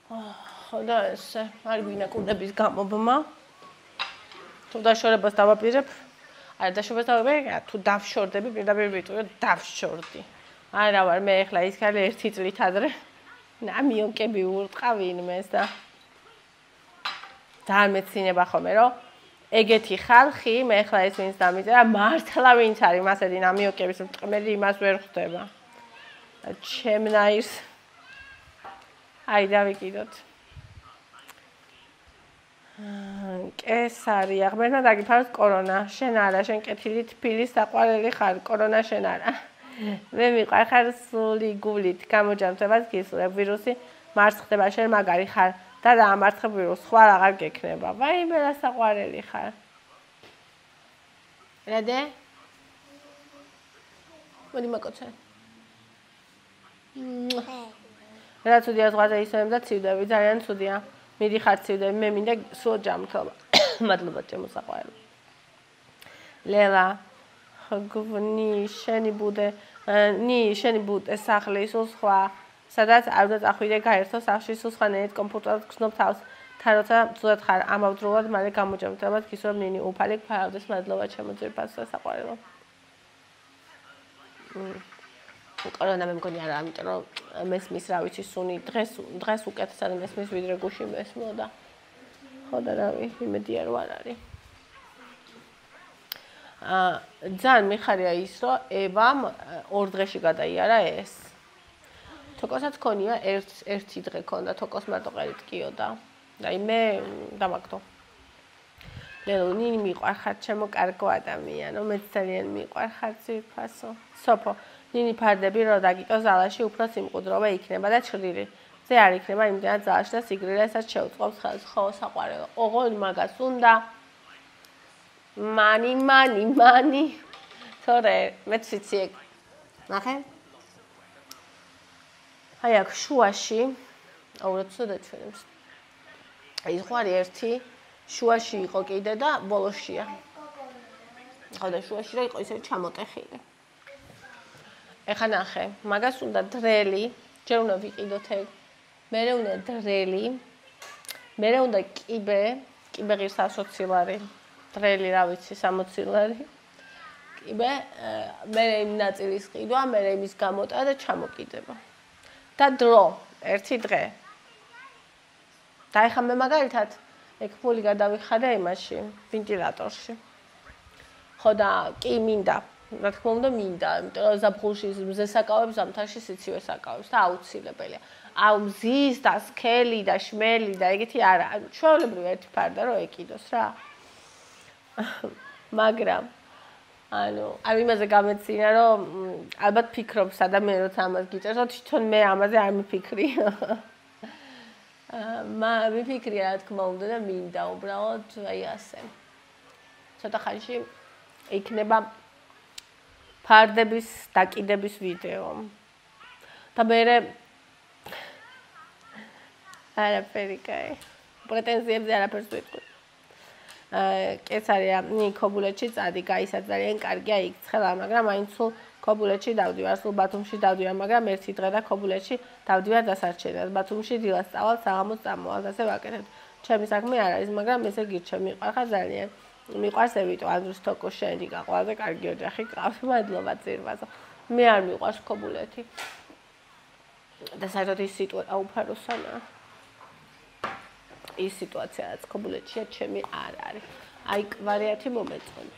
ხო და ესე არ გვინა კუდების გამობმა. თუ დაშორებას დავაპირებ, არა დაშორებას დავაპირებ, თუ დავშორდები, პირდაპირ ვიტყვი, რომ დავშორდი. არა ვარ მე ეხლა ის ხალე 1 წლით ადრე. ნამიოკები ურტყავი ინმეს და დამეცინება ხოლმე, რომ ეგეთი ხალხი, მე ეხლა ეს ვინც დამიწერა, მართლა ვინც არის მასეთი ნამიოკების მტყმელი, იმას ვერ ხვდება. ჩემნაირს აი დავიკიდოთ. კესარი აღმერთნა დაგიფაროს კორონა. შენ არა, შენ კეთილი თბილის საყვარელი ხარ, კორონა შენ არა. მე მიყვარხარ სული გულით, გამოჯანმრთელებას გისურვებ, ვირუსი მარცხ ხდება, შენ მაგარი ხარ და დაამარცხებ ვირუსს, ხვალ აღარ გექნება. ვაიმე რა საყვარელი ხარ. რადე? მოდი მაკოცე. რა ცუდია ზღვაზე ისევ და ცივდები, ძალიან ცუდია. მიდი ხარ ცივდები, მე მინდა სულ ჯანმრთელობა. მადლობა ჩემო საყვარელო. ლელა გვნი შენი ბუდე სახლი სულ სხვა სადაც არ უნდა წახვიდე გაერთო სახლში სულ სხვანაირად კომფორტულად გრძნობ თავს თან როცა ცუდად ხარ ამავდროულად მალე გამოჯანმრთელებას გისურვებ ნინი უფალი გფარავდეს მადლობა ჩემო ძვირფასო საყვარელო. კორონა მე მგონი არა ამიტომ რომ მესმის რა ვიცი სუნი დღეს უკეთესად მესმის ვიდრე გუში მესმოდა. ხო და რავი იმედი არ ვარ არის. ძალიან მიხარია ის რომ ევამ 2 დღეში გადაიარა ეს. თოკოსაც ქონია ერთი დღე ქონდა თოკოს მარტო ყელით კიოდა. აი მე დამაგდო. ლელონი მიყვარხარ ჩემო კარგო ადამიანო, მე ძალიან მიყვარხარ ძირფასო. სოფო, ნინი ფარდები რო დაგიტო ზალაში უფრო სიმყუდროვე იქნება და ჩრდილი. ზე არ იქნება იმდენად ზალაში და სიგრილესაც შეუწყობს ხელს. ხო, საყვარელო. ოღონდ მაგას უნდა მანი. თორე მე ვიცი ეგ. ნახე? აი აქ შუაში, აურო ცუდად ჩვენებს. აი ზღვარი ერთი შუაში იყო კიდე და ბოლოშია. ხო და შუაში რა იყო ისე ჩამოტეხილი. ეხა ნახე, მაგას უნდა დრელი, ჯერ უნდა ვიყიდოთ ეგ. მერე უნდა დრელი. მერე უნდა კიბე ღირს 120 ლარი. დრელი რა ვიცი 60 ლარი. კიბე მერე იმ ნაწილის ყიდვა, მერე იმის გამოტა და ჩამოკიდება. და დრო, ერთი დღე. და ეხა მე მაგალითად ეგ ფული გადავიხადე იმაში, ვენტილატორში. ხო და კი მინდა, რა თქმა უნდა მინდა, იმიტომ რომ ზაფხულში მზე საკავებს, ზამთარში სიცივე საკავებს და აუცილებელია. აუ მზის და სქელი და შმელი და ეგეთი არა, ჩვეულებრივ ერთი ფარდა რომ ეკიდოს რა. მაგრამ ანუ არ იმაზე გამეცინა რომ ალბათ ფიქრობს ადამიანი როცა ამას გიწერს, რომ თვითონ მე ამაზე არ მიფიქრი. მიფიქრია რა თქმა უნდა და მინდა უბრალოდ აი ასე. ცოტა ხანში იქნება ფარდების დაკიდების ვიდეო. და მე არაფერი კაი. პრეტენზიებზე არაფერს ვიტყვი. კეცარია ქობულეთში წადი, გაისაც ძალიან კარგია იქ ცხელა, მაგრამ აინც სულ ქობულეთში დავდივარ, სულ ბათუმში დავდივარ, მაგრამ ერთი დღე და ქობულეთში დავდივარ დასარჩენად. ბათუმში დილას წავალ, საღამოს წამოვალ, ასე ვაკეთებ. ჩემი საქმე არ არის, მაგრამ ესე გირჩევ, მიყვარხარ ძალიან. მიყვარს ევიტო ანდრუს თოკო შენი გაყვალზე კარგი ოჯახი გყავს, მადლობა ძირფასო. მე არ მიყვარს ქობულეთი. და საერთოდ ის სიტუაცია უფაროსანაა. ის სიტუაციაც ქობულეთშია ჩემი არ არის. აი კვარიათი მომეწონე.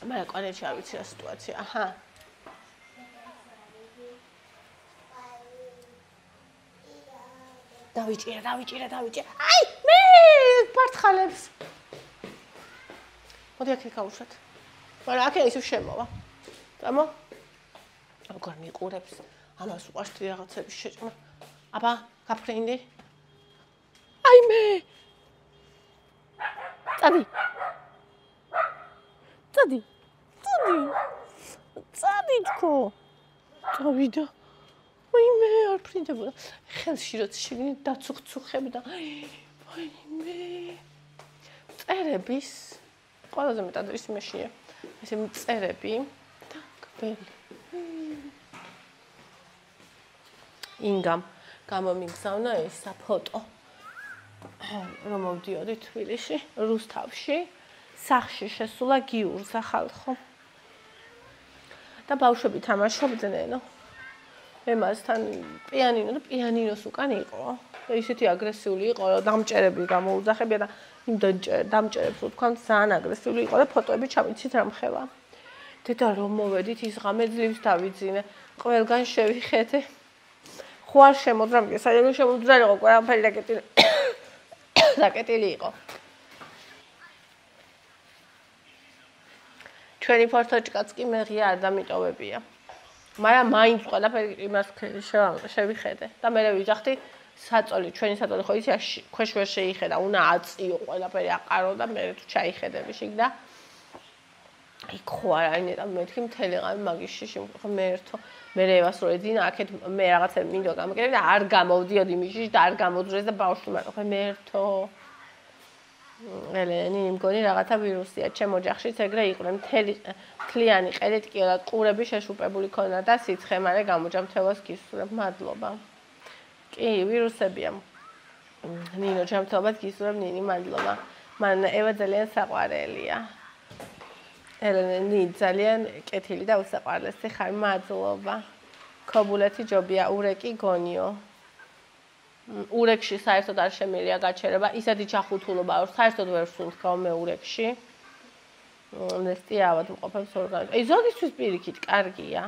მაგრამ კვარიათში არ ვიცი რა სიტუაცია. აჰა. დავიჭირე. აი მე პარტხალებს. მოდი აქ გავუშვათ. მაგრამ აქ ისევ შემოვა. წამო. როგორ მიყურებს? ამას უყვარს რაღაცების შეჭმა. აბა, გაფრინდი. აი მე. წადი თქო. წავიდა. აი მე არ ფრინდებოდა. ხელში როცა შეგინე დაცუხცუხებდა. აი მე. წერების ყველაზე მეტად ის მეშია. ესე წერები და კბელი. ინგამ გამომიგზავნა ისა ფოტო. რომ მოვდიოდი თბილისში, რუსთავში, სახლში შესულა გიურზა ხალხო. და ბავშვები თამაშობდნენ. მე მასთან პიანინო და პიანინოს უკან იყო. და ისეთი აგრესიული იყო, რომ დამჭერები გამოუძახებია და იმ დამჭერებს ვთქვათ, ძალიან აგრესიული იყო და ფოტოები ჩამიცით რამხელა. დედა რომ მოვედით ის ღამე ძლივს დავიძინე, ყველგან შევიხედე. ხوار შემოძრამდი, საერთოდ შემოძრალი იყო, ყველაფერი დაკეტილი იყო. ჩვენი ფორტოჭკაც კი მე ღია არ დამიტოვებია. მაგრამ მაინც ყველაფერი იმას შევიხედე და მე ვიძახდი საწოლი, ჩვენი საწოლი ხო იცი ქვეშ ვერ შეიხედა, უნდა აწიო ყველაფერი აყარო და მე თუ ჩაიხედები შიგ და იქ ხო არ არის ნეტა მეთქი მთელი ღამე მაგის შიში მე ერთო მე რევას რო ეძინა აქეთ მე რაღაცა მინდო გამეკეთე და არ გამოვდიოდი მიშიში და არ გამოძრეს და ბავშვი მარო ხო მე ერთო ელენი მგონი რაღაცა ვირუსია ჩემ ოჯახშიც ეგრე იყვნენ მთელი მთლიანი ყელეთკიო და ყურები შეშუპებული ქონა და სიცხე მარე გამოჯამთევას გისურვებ მადლობა კი ვირუსებია ნინო ჯამთევას გისურვებ ნინი მადლობა მან ევა ძალიან საყვარელია ელენი ძალიან კეთილი და უსაყვარლესი ხარ მადლობა ქობულეთი ჯობია ურეკი გონიო ურეკში საერთოდ არ შემიძლია გაჩერება ისეთი ჩახუთულობა აქვს საერთოდ ვერ სულს გავმე ურეკში ნესტი ავად მყოფებს ორგანიზმს აი ზოგისთვის პირიქით კარგია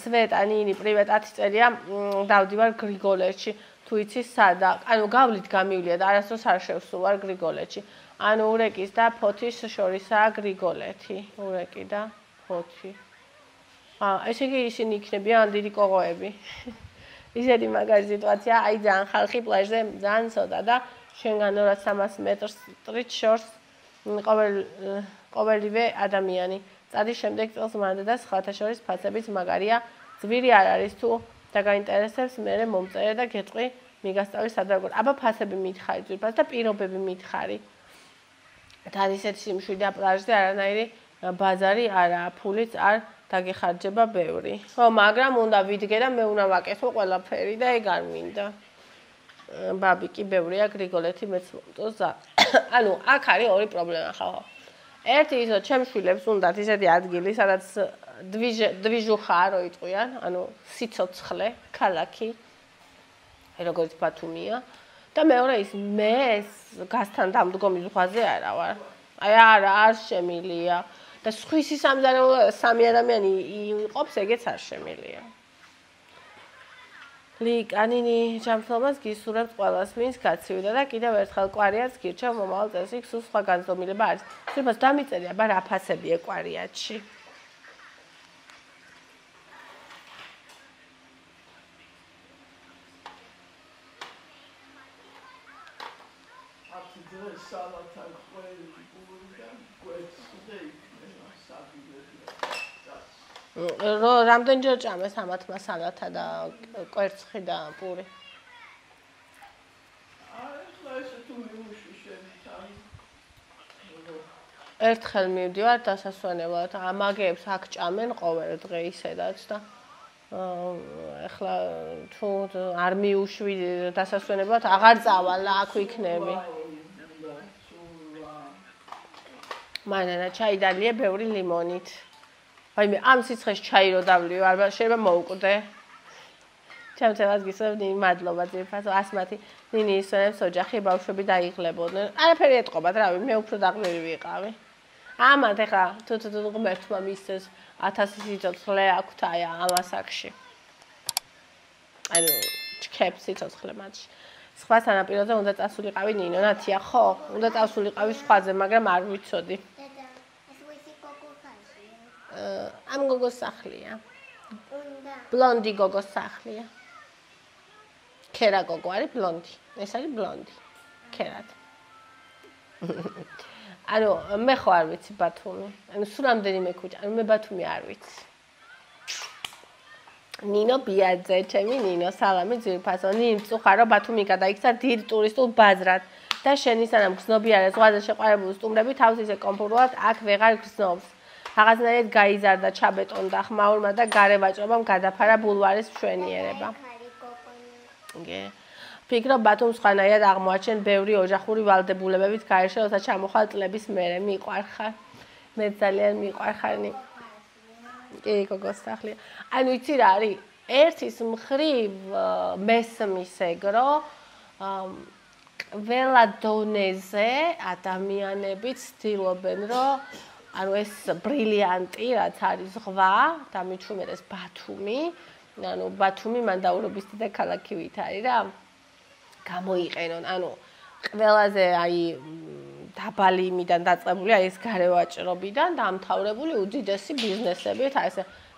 სვეტა ნინი პრივეტ 10 წერია დავდივარ გრიგოლეთში თუ იცი სადა ანუ გავლით გამივლია და არასდროს არ შევსულვარ გრიგოლეთში ანუ ურეკის და ფოთის შორისაა გრიგოლეთი ურეკი და ფოთი ესე იგი ისინი იქნებიან დიდი კოღოები ისეთი მაგარი სიტუაცია აი ძალიან ხალხი პლაჟზე ძალიან ცოტა და შენგან 200-300 მეტრს სტრით შორს ყოველივე ადამიანი წადის შემდეგ წელს მანდა და სხვათა შორის ფასებით მაგარია ძვირი არ არის თუ დაგაინტერესებს მე მომწერე და გეტყვი მიგასწავლის სადაგორ აბა ფასები მითხარი ძვირფას და პირობები მითხარი და ისეთი სიმშვიდე პლაჟზე არანაირი ბაზარი არაა ფულიც არ დაგეხარჯება ბევრი. ხო, მაგრამ უნდა ვიდგე და მე უნდა ვაკეთო ყველაფერი და ეგ არ მინდა. ბაბი კი ბევრია გრიგოლეთი მეც მომწონს. ანუ აქ არის ორი პრობლემა ხო? ერთი ის რომ ჩემს შვილებს უნდათ ისეთი ადგილი, სადაც დვიჟუხა რო იტყვიან, ანუ სიცოცხლე, ქალაქი, როგორც ბათუმია და მეორე ის მე გასთან დამდგომი ზღვაზე არა ვარ. აი არ შემილია. და სხვისი სამი ადამიანი იყოფს, ეგეც არ შემიძლია. ლიკანინი ჯანმრთელობას გისურვებთ ყველას, ვინც გაცივდა და კიდევ ერთხელ კვარიატს გირჩევ მომავალ წელს იქ სულ სხვა განზომილება არის. შეიძლება დამიწერია, აბა რა ფასებია კვარიატში. რამდენჯერ ჭამეს ამათმა სალათა და კვერცხი და პური? ერთხელ მივდივარ დასასვენებლად, ამაგებს აქ ჭამენ ყოველ დღე ისედაც და ეხლა თუ არ მიუშვი დასასვენებლად, აღარ წავალ, აქ ვიქნები. მანანა ჩაი დალია ბევრი ლიმონით. აი მე ამ სიცხეს ჩაი რო დავლივ, არ შეიძლება მოუკვდე. ჩემთელას გისურვებ ნინი მადლობა ძირფასო ასმათი ნინი ისვენებს ოჯახი ბავშვები დაიღლებოდნენ. არაფერი ეთყობათ რავი, მე უფრო დაღლილი ვიყავი. ამათ ეხლა თუ ღმერთმა მისცეს 1000 სიცოცხლე აქვთ აი ამ ასაკში. ანუ ჩქებს სიცოცხლე მათში. სხვა სანაპიროზე უნდა წასულიყავი ნინო, ნათია ხო? უნდა წასულიყავი სხვაზე, მაგრამ არ ვიცოდი. ამ გოგოს სახლია. ბლონდი გოგოს სახლია. ქერა გოგო არის ბლონდი. ეს არის ბლონდი. ქერად. ანუ მე ხო არ ვიცი ბათუმი. ანუ სულ რამდენიმე ქუჩა. ანუ მე ბათუმი არ ვიცი. ნინო ბიაძე, ჩემი ნინო, სალამი ძირფასო. ნინი მწუხარო ბათუმი გადაიქცა დიდ ტურისტულ ბაზრად და შენი სანამ გზნობიარე ზღვაზე შეყარებული სტუმრები თავს ისე კომფორტულად აქ ვეღარ გზნობს. რაღაცნაირად გაიზარდა, ჩაბეტონდა ხმაურმა და გარე ვაჭრობამ გადაფარა ბულვარის მშვენიერება. ფიქრობ ბათუმ სხვანაირად აღმოაჩენ ბევრი ოჯახური ვალდებულებებით გარეშე, როცა ჩამოხვალ წლების მერე მიყვარხარ. მე ძალიან მიყვარხარნი. კი, გოგოს სახლია. ანუ იცი რა არის? ერთის მხრივ მესმის ეგრო ყველა დონეზე ადამიანები ცდილობენ, რომ ანუ ეს ბრილიანტი, რაც არის ზღვა და მით უმეტეს ბათუმი, ანუ ბათუმი მანდაურობის დედაქალაქი ვით არის რა. გამოიყენონ, ანუ ყველაზე აი დაბალი იმიდან დაწყებული აი ეს გარევაჭრობიდან დამთავრებული უდიდესი ბიზნესებით, აი ეს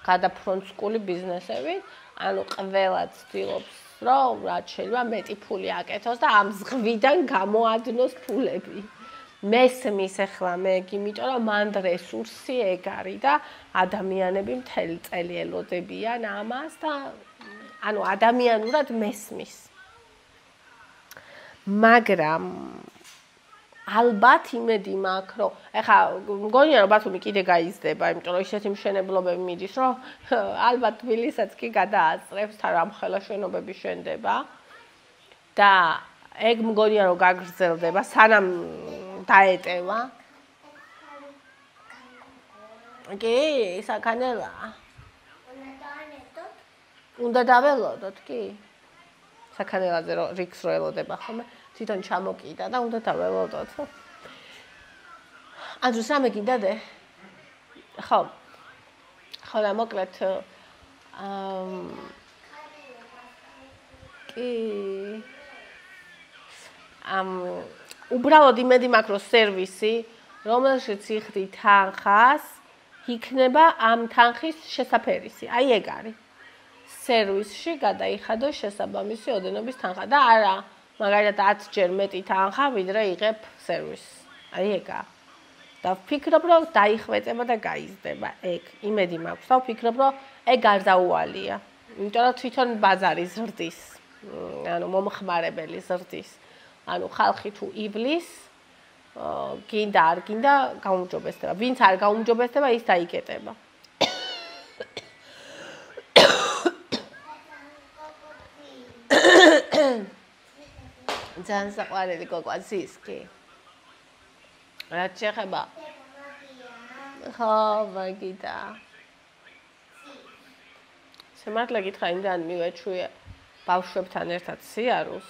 გადაფრონტსკული ბიზნესებით, ანუ ყველა ცდილობს, რომ რაც შეიძლება მეტი ფული აკეთოს და ამ ზღვიდან გამოადნოს ფულები. მესმის ახლა მე იმიტომ რომ მანდ რესურსი ეგ არის და ადამიანები მთელი წელი ელოდებიან ამას და ანუ ადამიანურად მესმის. მაგრამ ალბათ იმედი მაქვს, რომ ეხა მგონია რომ ბათუმი კიდე გაიზრდება, იმიტომ რომ ისეთი მშენებლობები მიდის, რომ ალბათ თბილისსაც კი გადააწრებს, თან რამხელა შენობები შენდება და ეგ მგონია რომ გაგრძელდება, სანამ დაეტევა. კი, საქანელა. უნდა დაველოდოთ, კი. საქანელაძე რიქს რო ელოდება ხოლმე, თვითონ ჩამოკიდა და უნდა დაველოდოთ. ანუ სამე გინდა დე? ხო. ხო და მოკლედ კი. უბრალოდ იმედი მაქვს, რომ სერვისი, რომელშიც იხდი თანხას, იქნება ამ თანხის შესაფერისი. აი ეგ არის. სერვისში გადაიხადო შესაბამისი ოდენობის თანხა და არა, მაგალითად 10 ჯერ მეტი თანხა, ვიდრე იღებ სერვისს. აი ეგა. და ვფიქრობ, რომ დაიხვეწება და გაიზრდება ეგ. იმედი მაქვს და ვფიქრობ, რომ ეგ გარდაუვალია. იმიტომ რომ თვითონ ბაზარი ზრდის. ანუ მომხმარებელი ზრდის. ანუ ხალხი თუ ივლის, გინდა არ გინდა გაუმჯობესდება. ვინც არ გაუმჯობესდება, ის დაიკეტება. ძალიან საყვარელი გოგვაცის კი. რაც შეხება? ხო, მაგიდა. შემართლა გითხრა, იმდან მივეჩვიე ბავშვებთან ერთად სიარულს.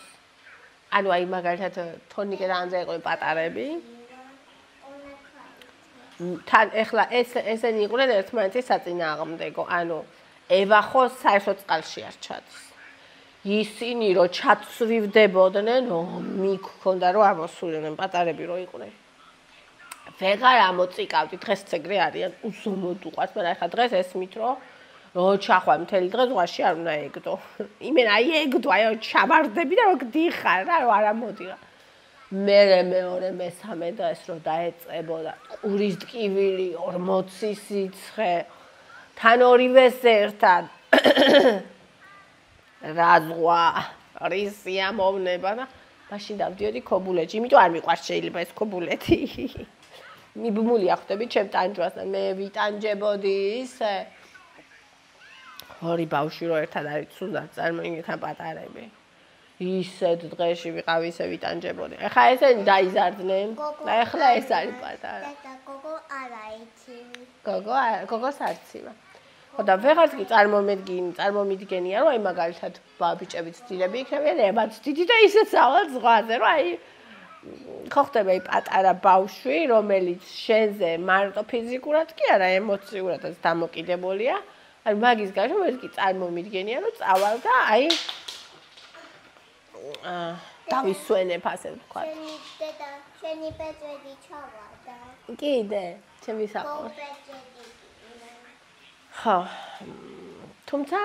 ანუ აი მაგალითად თონიკე და ანზა იყვნენ პატარები. თან ეხლა ესენი იყვნენ ერთმანეთის საწინააღმდეგო. ანუ ევა ხო საერთოდ წყალში არ ჩადის. ისინი რო ჩაცვივდებოდნენ, მიქონდა რომ ამოსულიდნენ პატარები რო იყვნენ. ვეღარ ამოწიკავდი, დღეს ეგრე არიან, უზომოდ უყვარს, მაგრამ ახლა დღეს ესმით რომ ჩახვარ მთელი დღე ზღვაში არ უნდა ეგდო. იმენ აი ეგდო, აი ჩავარდები და რო გდიხარ რა, რო არ ამოდიღარ. მე მეორე მესამე დღეს რო დაეწებოდა ყურის ტკივილი 40 სიცხე თან ორივეს ერთად რა ზღვა რისია მოვნება და მაშინ დავდიოდი ქობულეთში, იმიტომ არ მიყვარს შეიძლება ეს ქობულეთი. მიბმული ახდები ჩემ ტანჯვასთან, მე ვიტანჯებოდი ისე. ორი ბავშვი რო ერთად არის ცუდად წარმოიდგინეთ პატარები. ისეთ დღეში ვიყავ ისე ვიტანჯებოდი. ეხლა ესენი დაიზარდნენ და ეხლა ეს არის პატარა. და გოგო არა იცი. გოგოს არცივა. ხო და ვეღარც კი წარმომიდგენია რომ აი მაგალითად ბაბიჭები ცდილები იქნებიან ებაც დიდი და ისე სავალ ზღვაზე რომ აი ხო ხდება აი პატარა ბავშვი რომელიც შენზე მარტო ფიზიკურად კი არა ემოციურადაც დამოკიდებულია აი მაგის გარშემო ეს კი წარმომიდგენია რომ წავალ და აი დავისვენებ ასე ვთქვა. შენი პეტრედი ჩავარდა. კიდე ჩემი საყვარელი. ხო, თუმცა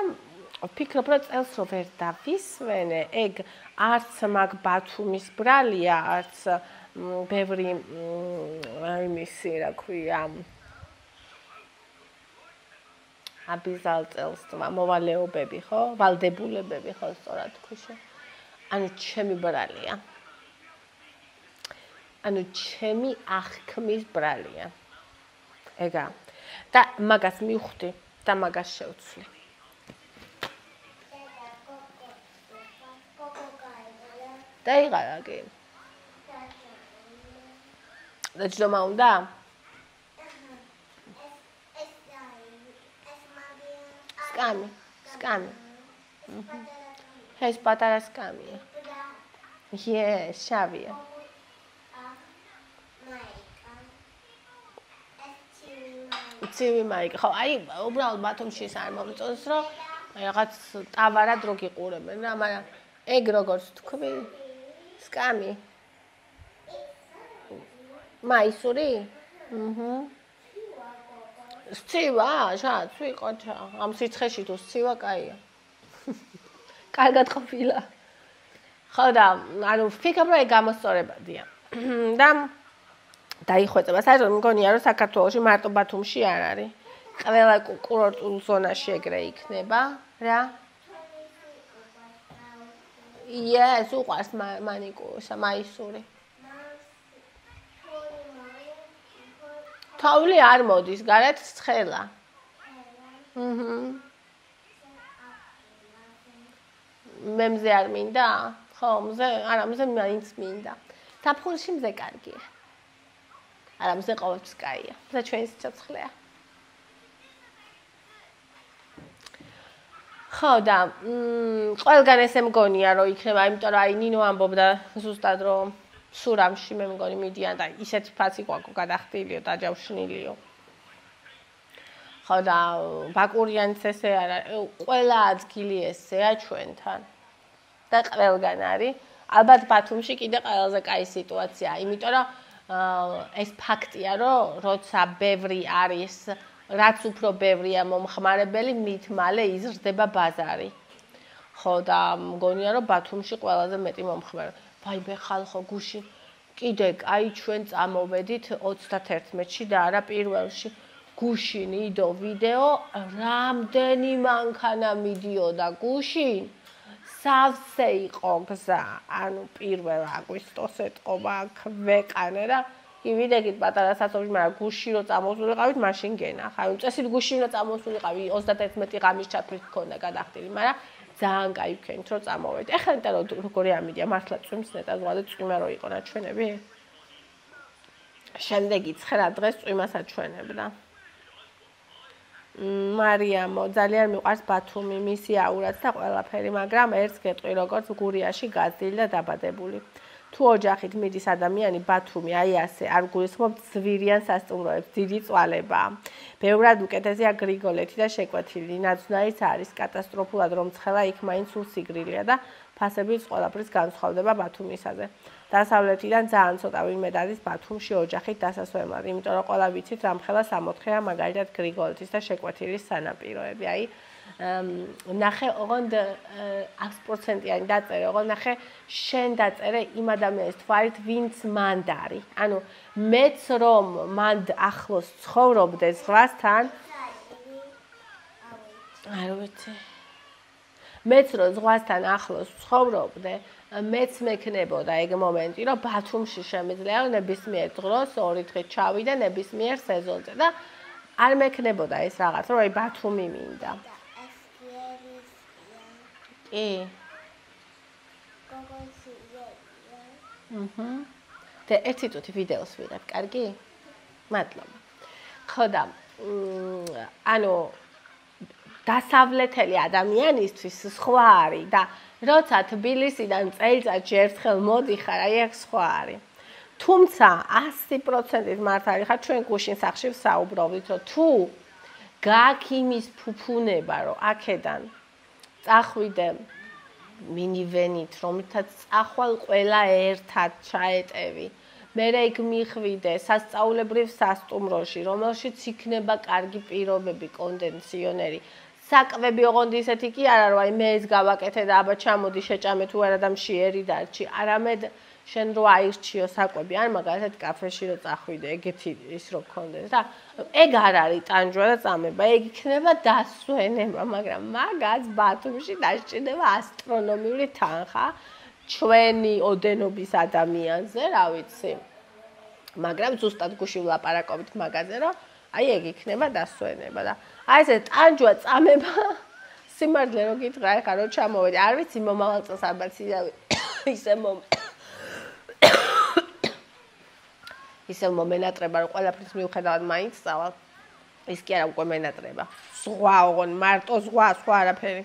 ვფიქრობ, რომ წელს რო ვერ დავისვენე, ეგ არც მაგ ბათუმის ბრალია, არც ბევრი იმისი, რა ქვია, აბიზალ წელს მოვალეობები, ხო? ვალდებულებები, ხო, სწორად თქვი. ანუ ჩემი ბრალია. ანუ ჩემი აღქმის ბრალია. ეგა და მაგას მივხვდი და მაგას შევცვლი. დაიღარა კი. და ჯდომა უნდა? Сками. ეს პატარა სკამია. შავია. ცივი მაიკა. ხო, აი, უბრალოდ ბათუმში ის არ მომწონს, რომ რაღაც ტავარად რო გიყურებენ რა, მაგრამ ეგ როგორც თქვი, სკამი. მაისური? სცივა, შაც ვიყოჩა. ამ სიცხეში თუ სცივა, კაია. კარგად ყოფილა. ხო და, ანუ ვფიქრობ, რომ ეგ გამოსწორებადია. და დაიხვეწება. საერთოდ მგონია, რომ საქართველოში მარტო ბათუმში არ არის. ყველა კურორტულ ზონაში ეგრე იქნება, რა? Yes, უყვარს მანიკურსა, მაისური. თავი არ მოდის, გარეთ ცხელა. მე მზე არ მინდა? ხო, მზე მაინც მინდა. საფხურში მზე კარგია. არა, მზე ყოველთვის კაია. მზე ჩვენი სიცოცხლეა. ხო და ყველგან ესე მგონია რომ იქნება, იმიტომ რომ აი ნინო ამბობდა ზუსტად რომ სურამში მე მგონი მიდიან და ისეთ ფაცი გვაქვს გადახტილიო და ჯავშნილიო. ხო და ბაკურიანიც ესე არა, ყველა ადგილი ესეა ჩვენთან. და ყველგან არის. ალბათ ბათუმში კიდე ყველაზე კაი სიტუაციაა, იმიტომ რომ ეს ფაქტია, რომ როცა ბევრი არის, რაც უფრო ბევრია მომხმარებელი, მით მალე იზრდება ბაზარი. ხო და მგონია, რომ ბათუმში ყველაზე მეტი მომხმარებელი. ვაიმე ხალხო გუში, კიდე კაი ჩვენ წამოვედით 31-ში და არა პირველში. გუშინ იდო ვიდეო, რამდენი მანქანა მიდიოდა გუშინ. სავსე იყო გზა, ანუ 1 აგვისტოს ეტყობა ქვეყანა და ვიდექით პატარა საცობში, მაგრამ გუში რო წამოსულიყავით, მაშინ გენა. ხა, წესით გუში რო წამოსულიყავი, 31 ღამის ჩათვლით ქონდა გადახდილი, მაგრამ ძალიან კაი ვქენით რო წამოვედი. ეხლა ნეტა როგორი ამიდია, მართლა წვიმს ნეტა ზღვა და წვიმა რო იყო ნაჩვენები. შემდეგი 9 დღეს წვიმას აჩვენებდა. მარიამო, ძალიან მიყვარს ბათუმი, მისი აურაც და ყველაფერი, მაგრამ ერთს გეტყვი, როგორც გურიაში გაზრდილი და დაბადებული. თუ ოჯახით მიდის ადამიანი ბათუმი, აი ასე, არ გულისხმობ ზვირიან სასტუმროებს, დიდი წვალებაა. ბევრად უკეთესია გრიგოლეთი და შეკვეთილი, ნაძვნაიც არის, კატასტროფულად რომ ცხელა იქ მაინც სულ სიგრილია და ფასებიც ყველაფრის განსხვავდება ბათუმისაზე. დასავლეთიდან ძალიან ცოტა ვინმე დადის ბათუმში ოჯახით დასასვენებლად, იმიტომ რომ ყველა ვიცით რამხელა 64-ა მაგალითად გრიგოლეთის და შეკვეთილის სანაპიროები. აი ნახე, ოღონდ 100%-იანი დაწერე, ოღონდ ნახე, შენ დაწერე იმ ადამიანის თვალით, ვინც მანდ არის. ანუ მეც რომ მანდ ახლოს ცხოვრობდე ზღვასთან, არ ვიცი. მეც რომ ზღვასთან ახლოს ცხოვრობდე, მეც მექნებოდა ეგ მომენტი, რომ ბათუმში შემიძლია ნებისმიერ დროს 2 დღით ჩავიდე ნებისმიერ სეზონზე და არ მექნებოდა ეს რაღაც, რომ აი ბათუმი მინდა. კი. და ერთი წუთი ვიდეოს ვიღებ, კარგი? მადლობა. ხო და ანუ დასავლეთელი ადამიანისთვის სხვა არის და როცა თბილისიდან წელიწადში ერთხელ მოდიხარ, აი ეგ სხვა არის. თუმცა 100%-ით მართალი ხარ, ჩვენ გუშინ სახში ვსაუბრობთ, რომ თუ გაქვს იმის ფუფუნება, რომ აქედან წახვიდე მინივენით, რომლითაც წახვალ ყველა ერთად ჩაეტევი. მერე იქ მიხვიდე სასწაულებრივ სასტუმროში, რომელშიც იქნება კარგი პირობები, კონდიციონერი. საკვები ოღონდ ისეთი კი არა, რომ აი მე ეს გავაკეთე და აბა ჩამოდი შეჭამე თუ არა და მშიერი დარჩი. არამედ შენ რო აირჩიო საკვები, ან მაგალითად კაფეში რო წახვიდე, ეგეთი ის რო გქონდეს და ეგ არ არის ტანჯვა და წამება, ეგ იქნება დასვენება, მაგრამ მაგაც ბათუმში დასჭირდება ასტრონომიული თანხა ჩვენი ოდენობის ადამიანზე, რა ვიცი. მაგრამ ზუსტად გუში ვლაპარაკობთ მაგაზე, რომ აი ეგ იქნება დასვენება და აი ესე ტანჯვა წამება სიმართლე რო გითხრა ეხა რო ჩამოვედი არ ვიცი მომავალ წელს ალბათ ისე მომენატრება რომ ყველაფრის მიუხედავად მაინც წავალ ის კი არა უკვე მენატრება სხვა ოღონ მარტო სხვა არაფერი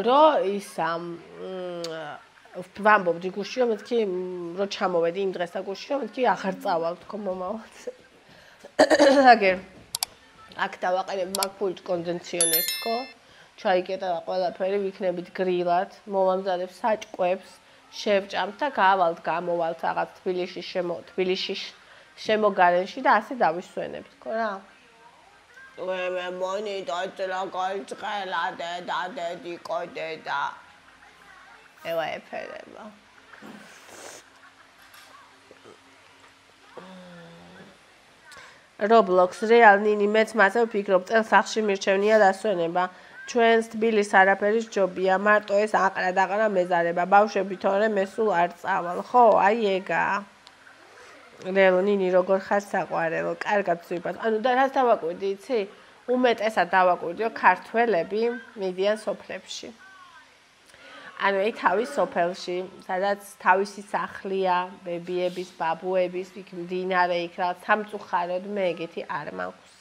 რო ისა ვამბობდი გუშინ რომ მეთქი რო ჩამოვედი იმ დღესა გუშინ რომ მეთქი აღარ წავალ თქო მომავალს აგერ აქ დავაყენებ მაგ-ფულით კონდენსიონერს თქო ჩაიკეტა ყველაფერი ვიქნებით გრილად მომამზადებ საჭკვებს შევჭამთ და გავალთ გამოვალთ რაღაც თბილისში შემოგარენში და ასე დავისვენებ თქო რა მე მონი დაჭრა გაიწყელა და დედი კოდედა ევა ეფერება Roblox real nini მეც მასე ვფიქრობ წელს სახში მირჩევნია დასვენება ჩვენს თბილის არაფერის ჯობია მარტო ეს აყრა მეზარება ბავშვები თორე მე სულ არ წავალ ხო აი ეგა რელო ნინი როგორ ხარ საყვარელო კარგად ვწვიფat ანუ და რას დავაკვირდი იცი უმეტესად დავაკვირდიო ქართველები მიდიან სოფლებში ანუ აი თავის სოფელში სადაც თავისი სახლია ბებიების ბაბუების იქ მდინარე იქ რა სამწუხაროდ მე ეგეთი არ მაქვს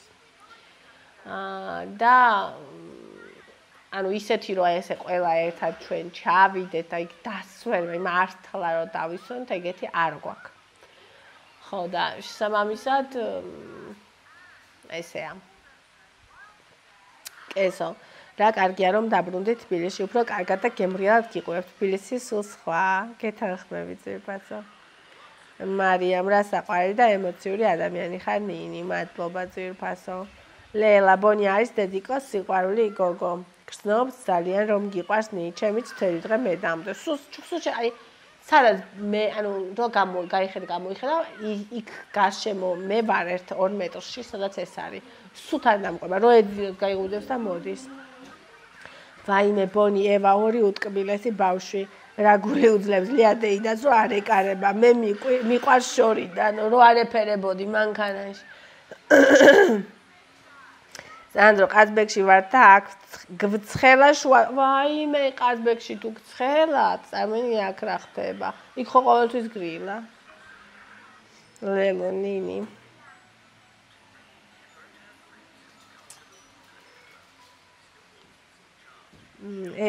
და ანუ ისეთი რომ ესე ყველა ერთად ჩვენ ჩავიდეთ და იქ დასვენებ მართლა რომ დავისვენთ ეგეთი არ გვაქვს ხო და შესაბამისად ესეა კესო რა კარგია რომ დაბრუნდით თბილისში უფრო კარგად და გემრიელად გიყურებთ თბილისი სულ სხვა გეთანხმებით ძირფასო მარიამ რა საყვარელი და ემოციური ადამიანი ხარ ნინი მადლობა ძირფასო ლელა ბონი არის დედიკოს სიყვარული გოგო გრძნობს ძალიან რომ გიყვარს ნინი ჩემი წელი დღე მე დამდე სულ აი სადაც მე ანუ რო გამოიხედა იქ გარშემო მე ვარ 1-2 მეტრში სადაც ეს არის სულ არ დამყვება რო ეძიოს გაიგუდებს და მოდის ვაიმე ბონი ევა ორი უტკბილესი ბავშვი რა გული უძლებს ლიადეიდას რო არ ეკარება მე მიყვარს შორიდან რო არ ეფერებოდი მანქანაში სანდრო ყაზბეგში ვარ და აქ გвცხელა შუა ვაიმე ყაზბეგში თუ გცხელა წარმენი აქ რა ხდება იქ ხო ყოველთვის გრილა ლელო ნინი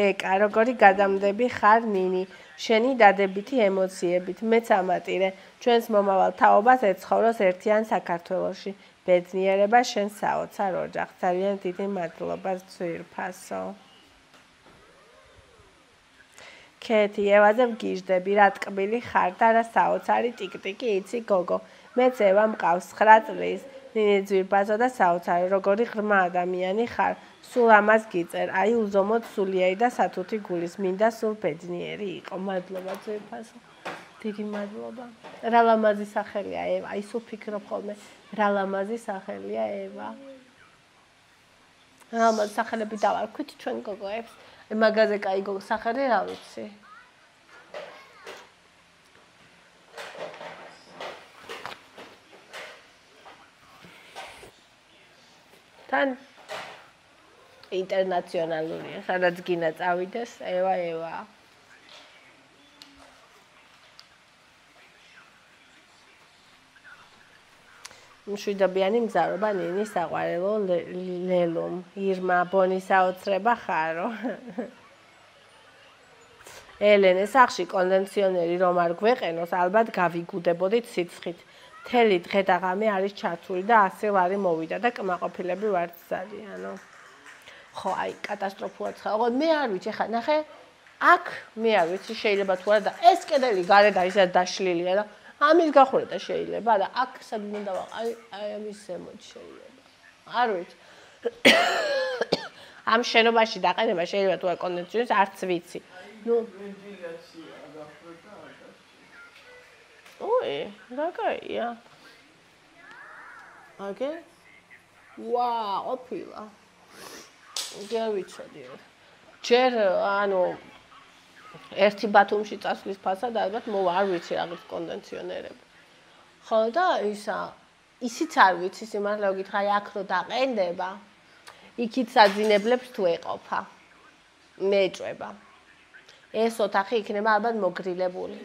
ეკა როგორი გადამდები ხარ ნინი შენი დადებითი ემოციებით მეც ამატირე ჩვენს მომავალ თაობას ეცხოვროს ერთიან საქართველოში ბედნიერება შენ საოცარ ოჯახს ძალიან დიდი მადლობა ძვირფასო კეთი ევაზე ვგიჟდები რა ტკბილი ხარ და რა საოცარი ტიკტიკი იცი გოგო მეც ევა მყავს 9 წლის ნინი ძვირფასო და საოცარი როგორი ღრმა ადამიანი ხარ სულ ამას გიწერ აი უზომოდ სულიერი და სათუთი გულის მინდა სულ ბედნიერი იყო მადლობა ძვირფასო დიდი მადლობა რა ლამაზი სახელია ევა აი სულ ფიქრობ ხოლმე რა ლამაზი სახელია ევა რა ლამაზი სახელები დავარქვით ჩვენ გოგოებს მაგაზე კაი გოგო სახელი რა ვიცი თან ინტერნაციონალურია სადაც გინა წავიდეს ევა მშვიდობიანი მგზავრობა ნინი საყვარელო ლელომ ირმა ბონი საოცრება ხარო ელენე სახში კონდენსიონერი რომ არ გვეყენოს ალბათ გავიგუდებოდით სიცხით მთელი დღე და ღამე არის ჩართული და 100 ლარი მოვიდა და კმაყოფილები ვართ ძალიანო ხო აი კატასტროფულად ხარ ოღონდ მე არ ვიცი ხა ნახე აქ მე არ ვიცი შეიძლება თუ არა და ეს კედელი გარეთ ისე დაშლილია და ამის გახურება შეიძლება და აქ სადმე დავაყარი აი ამის ზემოთ შეიძლება არ ვიცი ამ შენობაში დაყენება შეიძლება თუ არა კონდენსიონერს არც ვიცი ნუ ой რა კაია აგე ვაუ ოპილა გავიცოდი ჯერ ანუ ერთი ბათუმში წასვლის ფასად ალბათ მოვა არ ვიცი რაღაც კონდენსიონერები ხო და ისა ისიც არ ვიცი სიმართლე გითხრა, აი აქ რო დაყენდება, იქით საძინებლებს თუ ეყოფა. მეჭვება. ეს ოთახი იქნება ალბათ მოგრილებული.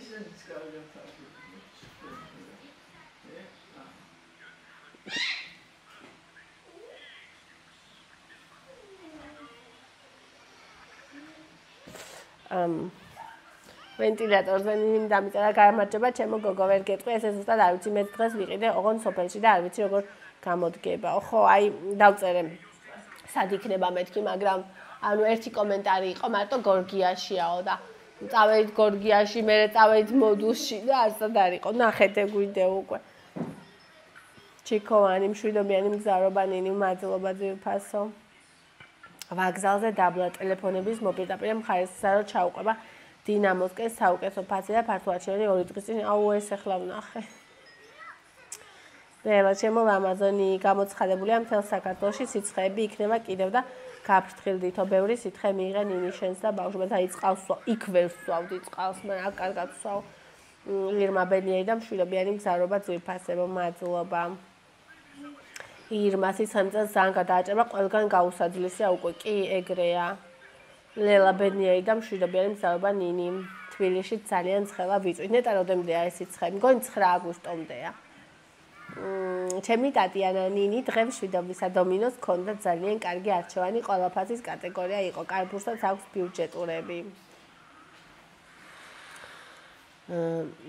ვენტილატორზე ნინიმ დამიწერა გამარჯობა, ჩემო გოგო ვერ გეტყვი, ესე ზუსტად არ ვიცი, მე დღეს ვიყიდე ოღონდ სოფელში და არ ვიცი როგორ გამოდგება. ხო, აი დავწერე სად იქნება მეთქი, მაგრამ ანუ ერთი კომენტარი იყო მარტო გორგიაშიაო და წავედით გორგიაში, მერე წავედით მოდულში და არცად არ იყო. ნახეთ ვიდეო უკვე. ჩიქოვანი მშვიდობიანი მგზავრობა ნინი, მადლობა ძვირფასო. ვაგზალზე დაბლა ტელეფონების მოპირდაპირე მხარესა რო ჩაუყვება დინამოსკენ საუკეთესო ფასი და ფართოარჩევანი 2 დღის წინ აუ ეს ახლა ვნახე. ნელა ჩემო ამაზონი გამოცხადებულია მთელ საქართველოში სიცხეები იქნება კიდევ და გაფრთხილდითო ბევრი სითხე მიიღე ნინი შენს და ბავშვებს აი წყალს იქ ვერ ვსვავდი წყალს მე აქ კარგად ვსვავ ირმა ბენიაი და მშვიდობიანი მგზავრობა ძვირფასებო მადლობა ირმა სიცემწელს ძალიან გადააჭრება ყველგან გაუსაძლისია უკვე კი ეგრეა ლელა ბენიაი და მშვიდობიანი მგზავრობა ნინი თბილისში ძალიან ცხელა ვიწვით ნეტა როდემდეა ეს სიცხე მგონი 9 აგვისტომდეა ჩემი ტატიანა ნინი დღეს მშვიდობისა დომინოს ქონდა ძალიან კარგი არჩევანი ყველაფასის კატეგორია იყო კარპუსაც აქვს ბიუჯეტურები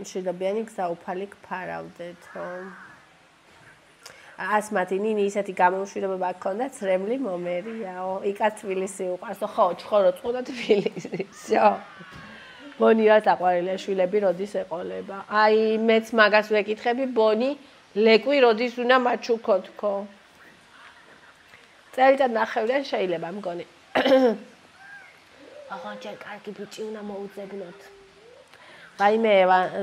მშვიდობიანი გზაუფალი გფარავდეთო ასმათი ნინი ისეთი გამომშვიდობება გქონდა ცრემლი მომერიაო იკა თბილისი უყვარსო ხო ჩხორო წუდა თბილისისო ბონი რა საყვარელია შვილები როდის ეყოლება აი მეც მაგას ვეკითხები ბონი ლეკვი როდის უნდა მაჩუქოთქო წელიწად ნახევრიდან შეიძლება მგონი აღარ კარგი ბიჭი უნდა მოუძებნოთ ვაიმე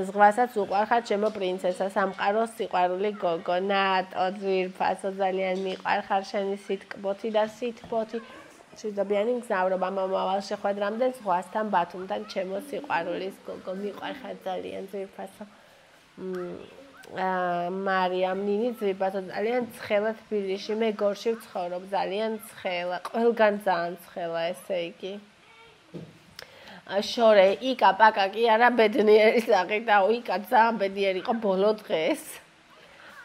ზღვასაც უყვარხარ ჩემო პრინცესა სამყაროს სიყვარული გოგო ნატო ძვირფასო ძალიან მიყვარხარ შენი სიტკბოთი და სიტბოთი მშვიდობიანი მგზავრობა მომავალ შეხვედრამდე ზღვასთან ბათუმთან ჩემო სიყვარულის გოგო მიყვარხარ ძალიან ძვირფასო მარიამ ნინი ძვირფასო ძალიან ცხელა თბილისში მე გორში ვცხოვრობ ძალიან ცხელა ყველგან ძალიან ცხელა ესე იგი შორე იკა პაკა კი არა ბედნიერი საკი და იკა ძალიან ბედნიერი იყო ბოლო დღეს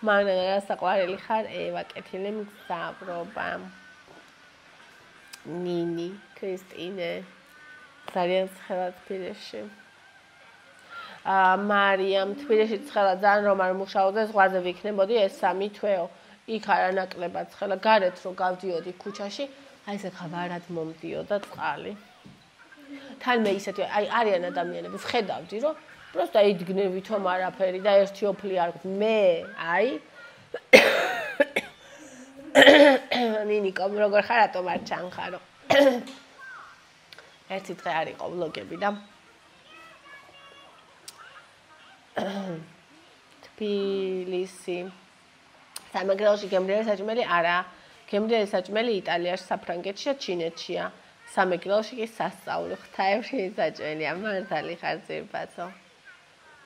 მაგრამ რა საყვარელი ხარ ევა კეთილი მგზავრობა ნინი კრისტინე ძალიან ცხელა თბილისში მარიამ თბილისში ცხელა ძალიან რომ არ მუშაობდე ზღვაზე ვიქნებოდი ეს 3 თვეო იქ არანაკლებად ცხელა გარეთ რო გავდიოდი ქუჩაში აი ესე ხავარად მომდიოდა წყალი თან მე ისეთი აი არიან ადამიანები ვხედავდი რომ просто იდგნენ ვითომ არაფერი და ერთი ოფლი არ მე აი ნინიკო როგორ ხარ რატომ არ ჩანხარო ერთი დღე არ იყო ვლოგები და თბილისი სამეგრელოში გემრიელი საჭმელი არა გემრიელი საჭმელი იტალიაში საფრანგეთში და ჩინეთშია სამეგრელოში კი სასწაული ღვთაებში საჭმელია მართალი ხარ ძირფასო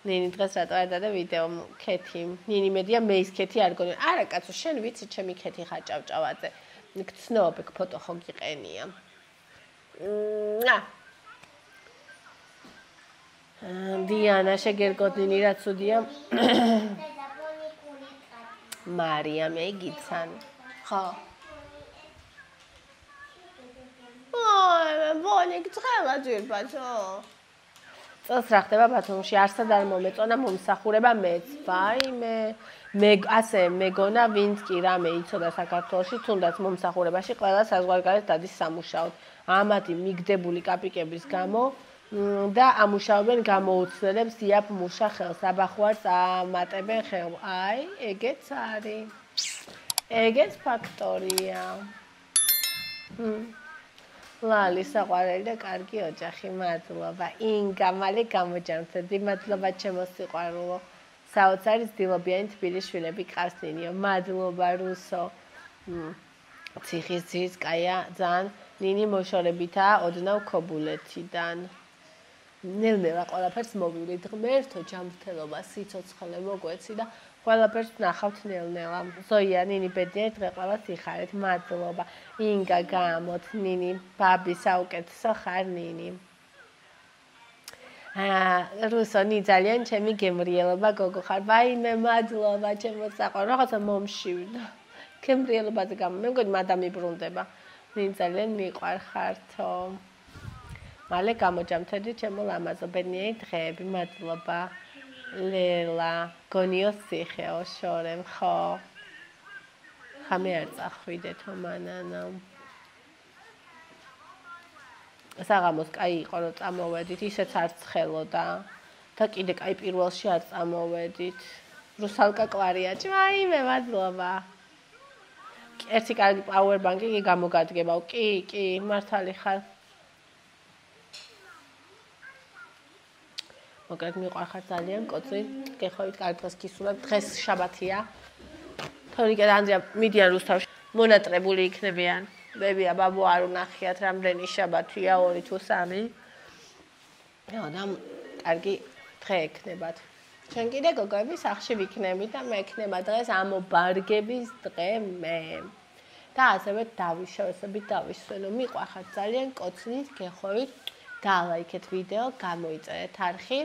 ნინი დღეს რატო არ დადა ვიდეო ქეთი ნინი მედია მე ის ქეთი არ გონი არა კაცო შენ ვიცი ჩემი ქეთი ხარ ჭავჭავაძე გცნობ ეგ ფოტო ხო გიყენია დიანა შეგერგოთ ნინი რა ცუდია მარიამ ეგიცან ხო ბონი გწელა ძირფასო წელს რა ხდება ბათუმში არსად არ მომეწონა მომსახურება მეც ვაიმე მე ასე მეგონა ვინც კი რამე იცოდა საქართველოში თუნდაც მომსახურებაში ყველა საზღვარგარეთ დადის სამუშაოდ ამათი მიგდებული კაპიკების გამო და ამუშავებენ გამოუცდელებს იაფ მუშა ხელს აბახვარს ამატებენ ხელ აი ეგეც არის ეგეც ფაქტორია ლალი საყვარელი და კარგი ოჯახი მადლობა ინგა მალე გამოჯანმრთელდი მადლობა ჩემო სიყვარულო საოცარი ძილობიანი თბილისის შვილები ყავს ნინიო მადლობა რუსო ციხის ძირს კაია ძალიან ნინი მოშორებითაა ოდნავ ქობულეთიდან ნელ-ნელა ყველაფერს მოვივლით ღმერთო ჯანმრთელობა სიცოცხლე მოგვეცი და ყველაფერს ნახავთ ნელ-ნელა. ზოია, ნინი, ბედნიერი დღე ყველას იხარეთ. მადლობა. ინგა, გამოთ, ნინი, ბაბი, საუკეთესო ხარ, ნინი. რუსონი, ძალიან ჩემი გემრიელობა გოგო ხარ. ვაიმე, მადლობა, ჩემო საყვარელო, რაღაცა მომშივდა. გემრიელობაზე გამო, მე მგონი მადამი ბრუნდება. ნინი, ძალიან მიყვარხართო. მალე გამოჯამთედი ჩემო ლამაზო, ბედნიერი დღეები, მადლობა. ლელა, გონიო სიხეო, შორემ, ხო. ხამე არ წახვიდეთო მანანა. საღამოს კაი იყო რომ წამოვედით, ისეც არ ცხელოდა და კიდე კაი პირველში არ წამოვედით. რუსალკა კვარიაჭი, ვაიმე, მადლობა. ერთი კარგი პაუერბანკი კი გამოგადგებაო. კი, მართალი ხარ. მოკლედ მიყვარხარ ძალიან კოცი. გეხოვით კარგ დღეს გისურვებ. დღეს შაბათია. თორემ ანდრია მიდიან რუსთავში. მონატრებული იქნებიან. ბებია, ბაბუ არ უნახიათ რამდენი შაბათია 2 თუ 3. და კარგი დღე ექნებათ. ჩვენ კიდე გოგოები სახლში ვიქნებით და მე ექნება დღეს ამობარგების დღე მე. და ასევე დავიშოვესებით დავისვენო. მიყვარხართ ძალიან კოცნით, გეხოვით. დალაიქეთ ვიდეო, გამოიწერეთ არხი.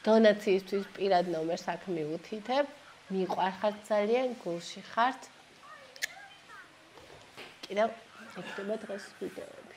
დონაციისთვის პირად ნომერს აქ მივუთითებ. მიყვარხართ ძალიან, გულში ხართ. კიდევ ექნება დღეს ვიდეოები.